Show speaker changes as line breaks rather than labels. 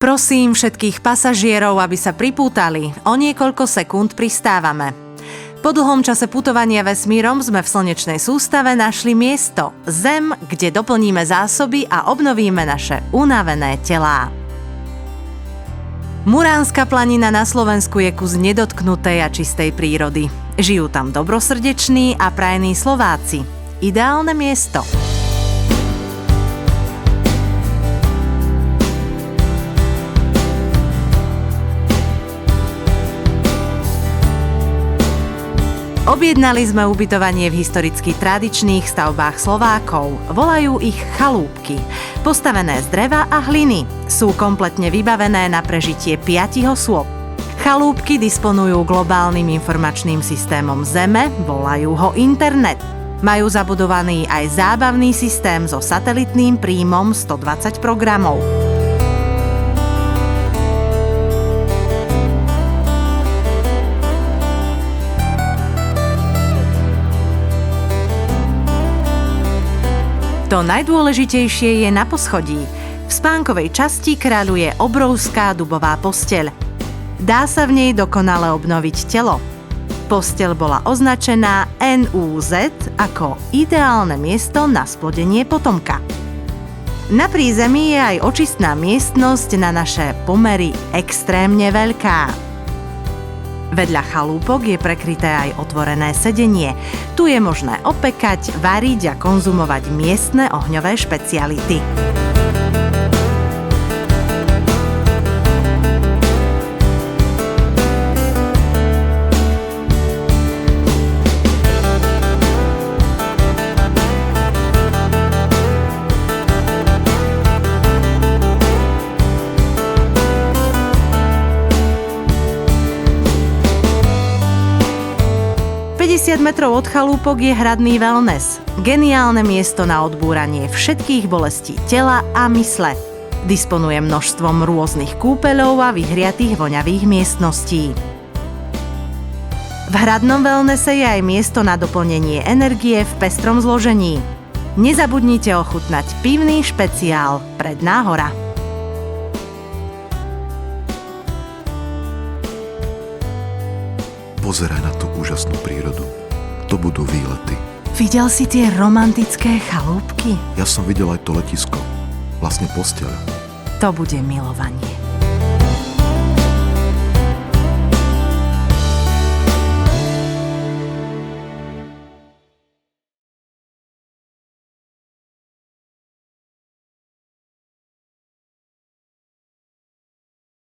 Prosím všetkých pasažierov, aby sa pripútali. O niekoľko sekúnd pristávame. Po dlhom čase putovania vesmírom sme v slnečnej sústave našli miesto, Zem, kde doplníme zásoby a obnovíme naše unavené telá. Muránska planina na Slovensku je kus nedotknutej a čistej prírody. Žijú tam dobrosrdeční a prajní Slováci. Ideálne miesto. Objednali sme ubytovanie v historicky tradičných stavbách Slovákov. Volajú ich chalúbky. Postavené z dreva a hliny. Sú kompletne vybavené na prežitie 5 osôb. Chalúbky disponujú globálnym informačným systémom Zeme, volajú ho internet. Majú zabudovaný aj zábavný systém so satelitným príjmom 120 programov. To najdôležitejšie je na poschodí. V spánkovej časti kráľuje obrovská dubová posteľ. Dá sa v nej dokonale obnoviť telo. Posteľ bola označená NUZ ako ideálne miesto na splodenie potomka. Na prízemí je aj očistná miestnosť na naše pomery extrémne veľká. Vedľa chalúpok je prekryté aj otvorené sedenie. Tu je možné opekať, variť a konzumovať miestne ohňové špeciality. Metrov od chalúpok je hradný wellness. Geniálne miesto na odbúranie všetkých bolestí tela a mysle. Disponuje množstvom rôznych kúpeľov a vyhriatých voňavých miestností. V hradnom wellnesse je aj miesto na doplnenie energie v pestrom zložení. Nezabudnite ochutnať pivný špeciál Predná hora.
Pozeraj na tú úžasnú prírodu. To budú výlety.
Videl si tie romantické chalúbky?
Ja som videl aj to letisko. Vlastne posteľ.
To bude milovanie.